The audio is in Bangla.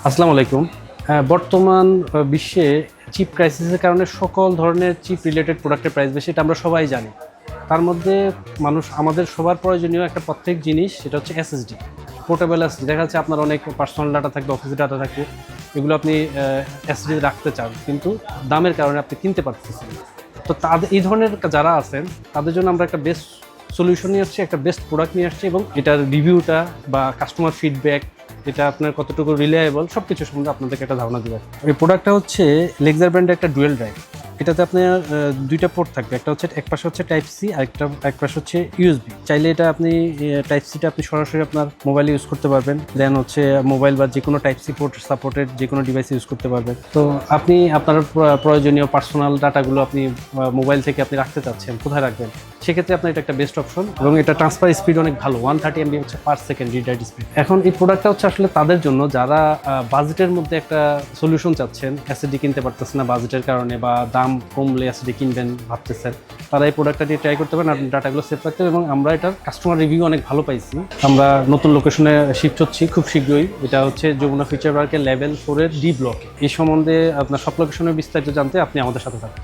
আসসালামু আলাইকুম। বর্তমান বিশ্বে চিপ ক্রাইসিসের কারণে সকল ধরনের চিপ রিলেটেড প্রোডাক্টের প্রাইস বেশি, এটা আমরা সবাই জানি। তার মধ্যে আমাদের সবার প্রয়োজনীয় একটা প্রত্যেক জিনিস, সেটা হচ্ছে এসএসডি, পোর্টেবল এসএসডি। দেখা যাচ্ছে আপনার অনেক পার্সোনাল ডাটা থাকবে, অফিস ডাটা থাকবে, এগুলো আপনি এসএসডি রাখতে চান, কিন্তু দামের কারণে আপনি কিনতে পারতেছেন না। তো তাদের এই ধরনের যারা আছেন তাদের জন্য আমরা একটা বেস্ট সলিউশন নিয়ে আসছি, একটা বেস্ট প্রোডাক্ট নিয়ে আসছি, এবং এটার রিভিউটা বা কাস্টমার ফিডব্যাক, এটা আপনার কতটুকু রিলায়েবল, সব কিছু সম্বন্ধে আপনাদেরকে একটা ধারণা দেবে। এই প্রোডাক্টটা হচ্ছে লেক্সার ব্র্যান্ডের একটা ডুয়েল ড্রাইভ। এটাতে আপনার দুইটা পোর্ট থাকবে, একটা হচ্ছে এক পাশে হচ্ছে টাইপ সি, আর এক পাশে হচ্ছে ইউএসবি। চাইলে এটা আপনি টাইপ সিটা আপনি সরাসরি আপনার মোবাইলে ইউজ করতে পারবেন, দেন হচ্ছে মোবাইল বা যে কোনো টাইপ সি পোর্ট সাপোর্টেড যে কোনো ডিভাইস ইউজ করতে পারবেন। তো আপনি আপনার প্রয়োজনীয় পার্সোনাল ডাটাগুলো আপনি মোবাইল থেকে আপনি রাখতে চাচ্ছেন, কোথায় রাখবেন, সেক্ষেত্রে আপনার এটা একটা বেস্ট অপশন। এবং এটা ট্রান্সফার স্পিড অনেক ভালো, 130 MB হচ্ছে per second read write speed. এখন এই প্রোডাক্টটা হচ্ছে আসলে তাদের জন্য যারা বাজেটের মধ্যে একটা সলিউশন চাচ্ছেন, এসএসডি কিনতে পারতেছেন না বাজেটের কারণে, বা দাম কমলে এসএসডি কিনবেন ভাবতেছেন, তারা এই প্রোডাক্টটা দিয়ে ট্রাই করতে পারেন। আপনার ডাটাগুলো সেভ রাখতে হবে। এবং আমরা এটার কাস্টমার রিভিউ অনেক ভালো পাইছি। আমরা নতুন লোকেশনে শিফট হচ্ছি খুব শীঘ্রই। এটা হচ্ছে যমুনা ফিউচার পার্কের লেভেল 4 এর ডি ব্লক। এই সম্বন্ধে আপনার সব লোকেশনের বিস্তারিত জানতে আপনি আমাদের সাথে থাকুন।